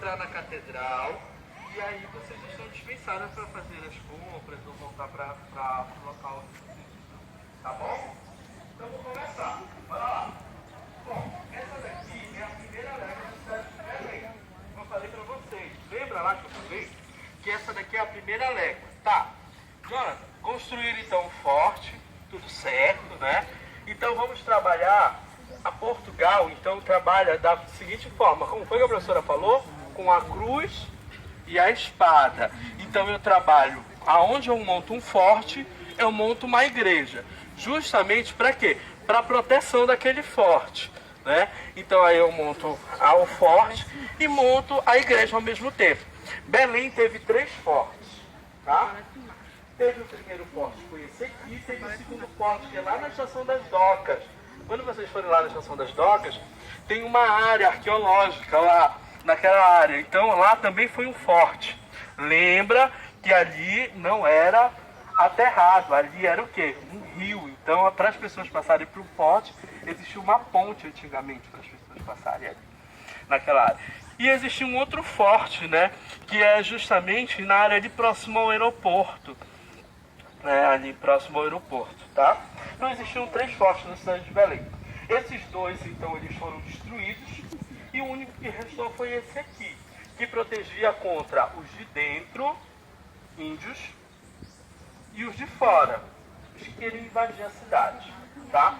trabalhar na catedral e aí vocês estão dispensados para fazer as compras ou voltar para o local. Tá bom? Então vou começar. Bora lá. Bom, essa daqui é a primeira légua da cidade de Belém. Eu falei para vocês. Lembra lá que eu falei? Que essa daqui é a primeira légua. Tá. Jonathan, construir então um forte, tudo certo, né? Então vamos trabalhar. A Portugal, então, trabalha da seguinte forma, como foi que a professora falou? Com a cruz e a espada. Então eu trabalho, aonde eu monto um forte, eu monto uma igreja. Justamente para quê? Para proteção daquele forte, né? Então aí eu monto o forte e monto a igreja ao mesmo tempo. Belém teve 3 fortes, tá? Teve o primeiro forte, foi esse aqui, teve o segundo forte, que é lá na Estação das Docas. Quando vocês forem lá na Estação das Docas, tem uma área arqueológica lá, naquela área. Então lá também foi um forte. Lembra que ali não era aterrado, ali era o quê? Um rio. Então para as pessoas passarem para o forte, existia uma ponte antigamente para as pessoas passarem ali, naquela área. E existia um outro forte, né? Que é justamente na área ali próximo ao aeroporto. Ali próximo ao aeroporto, tá? Então existiam 3 fortes na cidade de Belém. Esses 2, então, eles foram destruídos e o único que restou foi esse aqui, que protegia contra os de dentro, índios, e os de fora, os que queriam invadir a cidade, tá?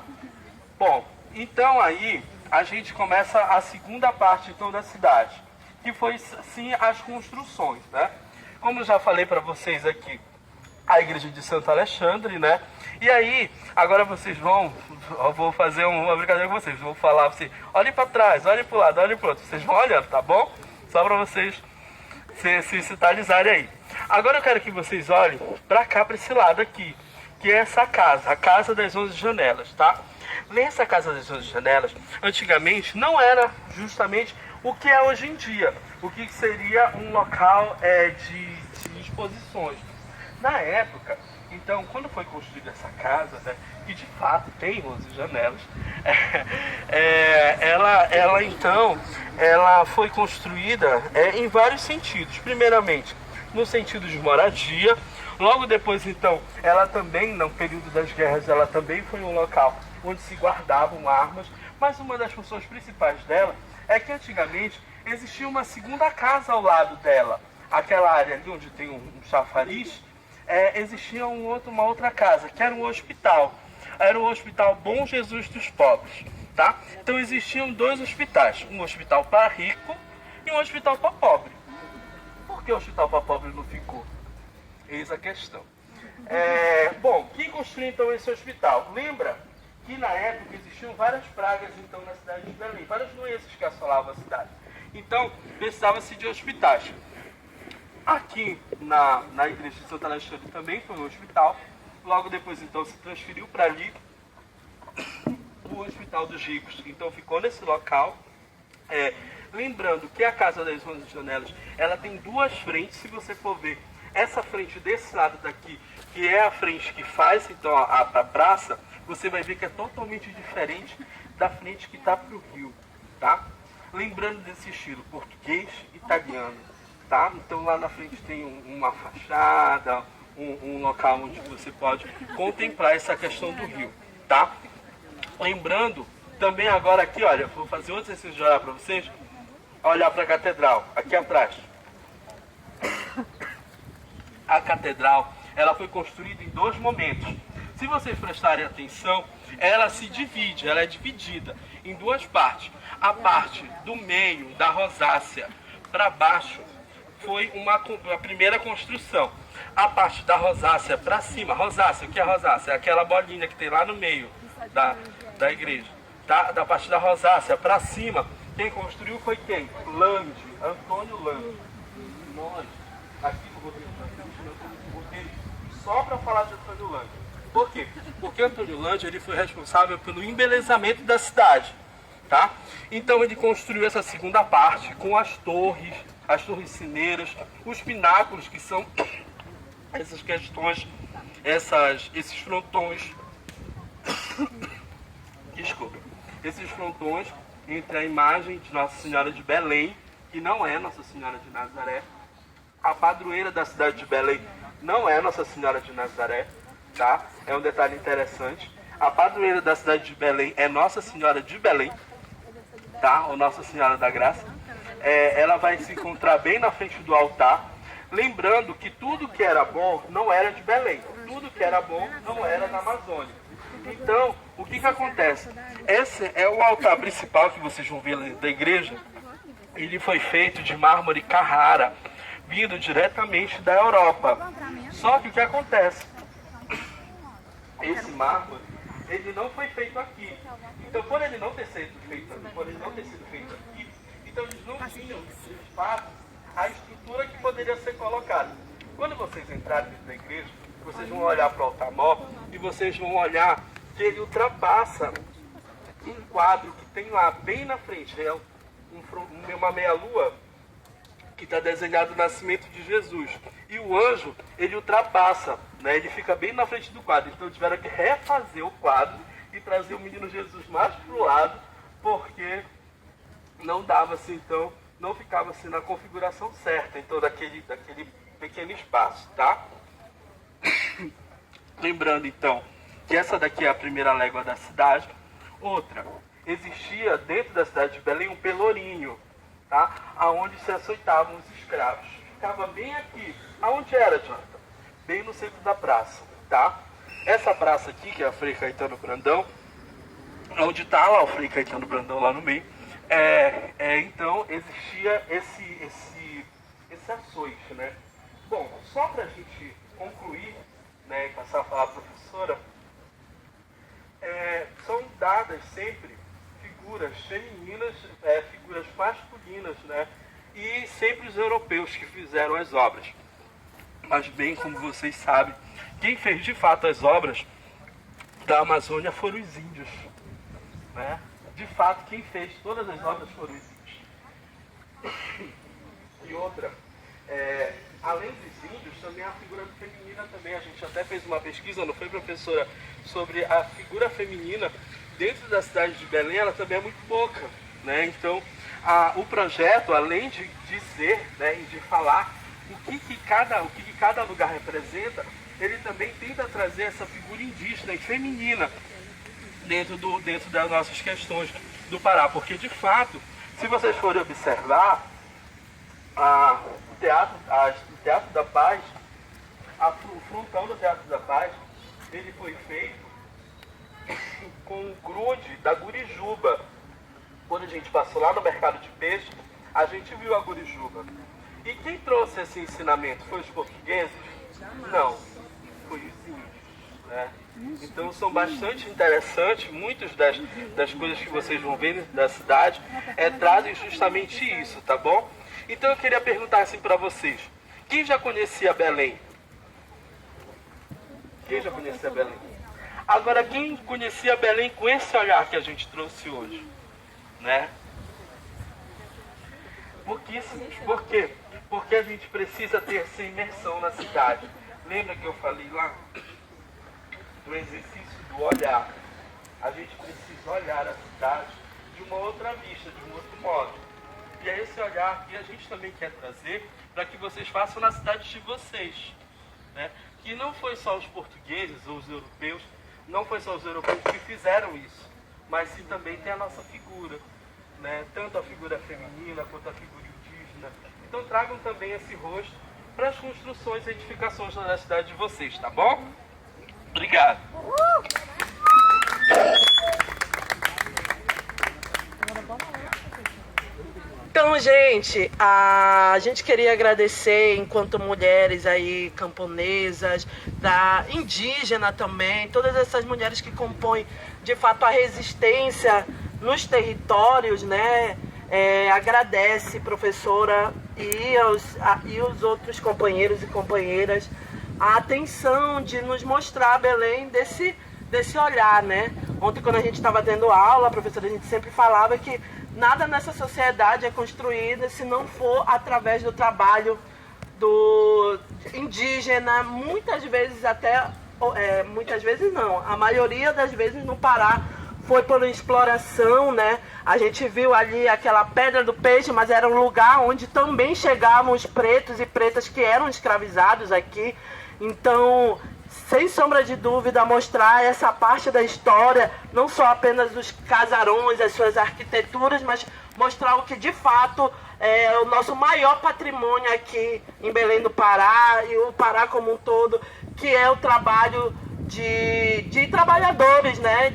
Bom, então aí a gente começa a segunda parte, então, da cidade, que foi, sim, as construções, né? Como eu já falei para vocês aqui, a igreja de Santo Alexandre, né? E aí, agora vocês eu vou fazer uma brincadeira com vocês, vou falar para vocês, olhem para trás, olhem para o lado, olhem para o outro, vocês vão olhando, tá bom? Só para vocês se sintonizarem aí. Agora eu quero que vocês olhem para cá, para esse lado aqui, que é essa casa, a Casa das 11 Janelas, tá? Nessa Casa das 11 Janelas, antigamente não era justamente o que é hoje em dia, o que seria um local de exposições. Na época, então, quando foi construída essa casa, né, que de fato tem 11 janelas, ela foi construída em vários sentidos. Primeiramente, no sentido de moradia. Logo depois, então, ela também, no período das guerras, ela também foi um local onde se guardavam armas. Mas uma das funções principais dela é que antigamente existia uma segunda casa ao lado dela. Aquela área ali onde tem um chafariz, existia uma outra casa, que era um hospital. Era o Hospital Bom Jesus dos Pobres, tá? Então existiam 2 hospitais, um hospital para rico e um hospital para pobre. Por que o hospital para pobre não ficou? Eis a questão. Bom, quem construiu então esse hospital? Lembra que na época existiam várias pragas então na cidade de Belém, várias doenças que assolavam a cidade. Então precisava-se de hospitais. Aqui na igreja de Santo Alexandre também foi um hospital. Logo depois então se transferiu para ali o Hospital dos Ricos. Então ficou nesse local. Lembrando que a Casa das 11 Janelas, ela tem 2 frentes. Se você for ver essa frente desse lado daqui, que é a frente que faz então a praça, você vai ver que é totalmente diferente da frente que está para o rio, tá? Lembrando desse estilo português e italiano. Tá? Então lá na frente tem uma fachada, um local onde você pode contemplar essa questão do rio, tá? Lembrando também agora aqui, olha, vou fazer outro exercício de olhar para vocês, olhar para a catedral, aqui atrás. A catedral, ela foi construída em 2 momentos. Se vocês prestarem atenção, ela se divide, ela é dividida em 2 partes. A parte do meio, da rosácea, para baixo, foi a primeira construção. A parte da rosácea para cima, rosácea, o que é rosácea? É aquela bolinha que tem lá no meio da igreja. Tá? Da parte da rosácea para cima, quem construiu foi quem? Lande, Antônio Lande. Nós, aqui no roteiro, só para falar de Antônio Lande. Por quê? Porque Antônio Lande ele foi responsável pelo embelezamento da cidade. Tá? Então ele construiu essa segunda parte com as torres sineiras, os pináculos, que são essas questões, esses frontões, desculpa, esses frontões entre a imagem de Nossa Senhora de Belém que não é Nossa Senhora de Nazaré. A padroeira da cidade de Belém não é Nossa Senhora de Nazaré, tá? É um detalhe interessante. A padroeira da cidade de Belém é Nossa Senhora de Belém, tá? Ou Nossa Senhora da Graça. Ela vai se encontrar bem na frente do altar, lembrando que tudo que era bom não era de Belém, tudo que era bom não era da Amazônia. Então, o que acontece? Esse é o altar principal que vocês vão ver da igreja. Ele foi feito de mármore Carrara, vindo diretamente da Europa. Só que o que acontece? Esse mármore, ele não foi feito aqui. Então, por ele não ter sido feito aqui, então eles não tinham de fato a estrutura que poderia ser colocada. Quando vocês entrarem dentro da igreja, vocês vão olhar para o altar-mor e vocês vão olhar que ele ultrapassa um quadro que tem lá bem na frente, é uma meia-lua que está desenhado o nascimento de Jesus. E o anjo, ele ultrapassa, né? Ele fica bem na frente do quadro. Então tiveram que refazer o quadro e trazer o menino Jesus mais para o lado, porque não dava assim, então, não ficava assim na configuração certa, então daquele pequeno espaço, tá? Lembrando então que essa daqui é a primeira légua da cidade. Outra, existia dentro da cidade de Belém um pelourinho, tá? Aonde se açoitavam os escravos. Ficava bem aqui. Aonde era, Jonathan? Bem no centro da praça, tá? Essa praça aqui, que é a Frei Caetano Brandão, onde está lá o Frei Caetano Brandão lá no meio, então existia esse açoite, né? Bom, só para a gente concluir, né, e passar a falar para a professora, são dadas sempre figuras femininas, figuras masculinas, né? E sempre os europeus que fizeram as obras. Mas bem como vocês sabem, quem fez de fato as obras da Amazônia foram os índios, né? De fato, quem fez todas as obras foram os índios. E outra, além dos índios, também a figura feminina também. A gente até fez uma pesquisa, não foi, professora, sobre a figura feminina dentro da cidade de Belém. Ela também é muito pouca, né? Então, o projeto, além de dizer, né, e de falar o que cada lugar representa, ele também tenta trazer essa figura indígena e feminina dentro das nossas questões do Pará. Porque, de fato, se vocês forem observar, o Teatro da Paz, o frontão do Teatro da Paz, ele foi feito com o grude da gurijuba. Quando a gente passou lá no mercado de peixe, a gente viu a gurijuba. E quem trouxe esse ensinamento? Foi os portugueses? Não, foi os índios, né? Então são bastante interessantes. Muitas das coisas que vocês vão ver da cidade trazem justamente isso, tá bom? Então eu queria perguntar assim para vocês: quem já conhecia Belém? Quem já conhecia Belém? Agora, quem conhecia Belém com esse olhar que a gente trouxe hoje, né? Por quê? Porque a gente precisa ter essa imersão na cidade. Lembra que eu falei lá do exercício do olhar? A gente precisa olhar a cidade de uma outra vista, de um outro modo. E é esse olhar que a gente também quer trazer para que vocês façam na cidade de vocês, né? Que não foi só os portugueses ou os europeus, não foi só os europeus que fizeram isso, mas sim também tem a nossa figura, né? Tanto a figura feminina quanto a figura indígena. Então tragam também esse rosto para as construções e edificações da cidade de vocês, tá bom? Obrigado. Então, gente, a gente queria agradecer enquanto mulheres aí, camponesas, da indígena também, todas essas mulheres que compõem, de fato, a resistência nos territórios, né? Agradece, professora, e os outros companheiros e companheiras, a atenção de nos mostrar Belém desse olhar, né? Ontem, quando a gente estava tendo aula, a professora, a gente sempre falava que nada nessa sociedade é construído se não for através do trabalho do indígena, muitas vezes até, muitas vezes não, a maioria das vezes no Pará, foi por exploração, né? A gente viu ali aquela Pedra do Peixe, mas era um lugar onde também chegavam os pretos e pretas que eram escravizados aqui. Então, sem sombra de dúvida, mostrar essa parte da história, não só apenas os casarões, as suas arquiteturas, mas mostrar o que de fato é o nosso maior patrimônio aqui em Belém do Pará e o Pará como um todo, que é o trabalho de trabalhadores, né?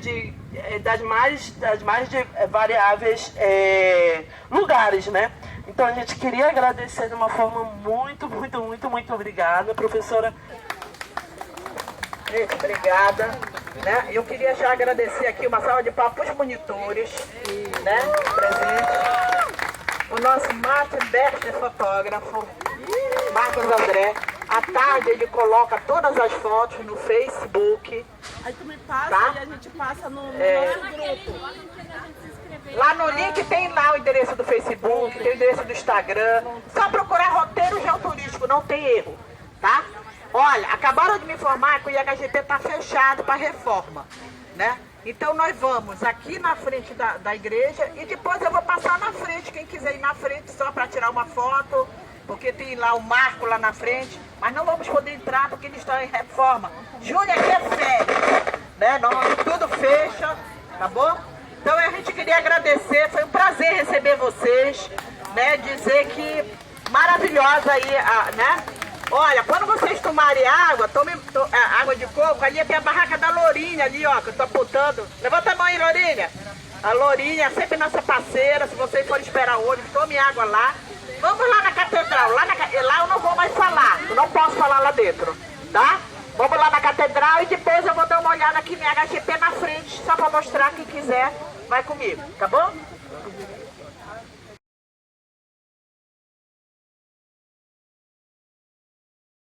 Das mais variáveis lugares, né? Então a gente queria agradecer de uma forma muito obrigada, professora. Gente, obrigada. Né? Eu queria já agradecer aqui uma salva de palmas para os monitores, né? Presentes. O nosso Martin Berger, fotógrafo, Marcos André. À tarde ele coloca todas as fotos no Facebook. Aí tu me passa, tá? E a gente passa no nosso grupo. Lá no link tem lá o endereço do Facebook, tem o endereço do Instagram. Só procurar roteiro geoturístico, não tem erro, tá? Olha, acabaram de me informar que o IHGP está fechado para reforma, né? Então nós vamos aqui na frente da igreja e depois eu vou passar na frente, quem quiser ir na frente só para tirar uma foto, porque tem lá o marco lá na frente, mas não vamos poder entrar porque eles estão em reforma. Junho aqui é férias, né? Tudo fecha, tá bom? Então a gente queria agradecer, foi um prazer receber vocês, né? Dizer que maravilhosa aí, né? Olha, quando vocês tomarem água, tomem água de coco, ali tem a barraca da Lourinha ali, ó, que eu tô apontando. Levanta a mão aí, Lourinha. A Lourinha é sempre nossa parceira, se vocês forem esperar ônibus, tomem água lá. Vamos lá na catedral, lá eu não vou mais falar, eu não posso falar lá dentro, tá? Vamos lá na catedral e depois eu vou dar uma olhada aqui no IHGP na frente, só para mostrar, quem quiser vai comigo, tá bom?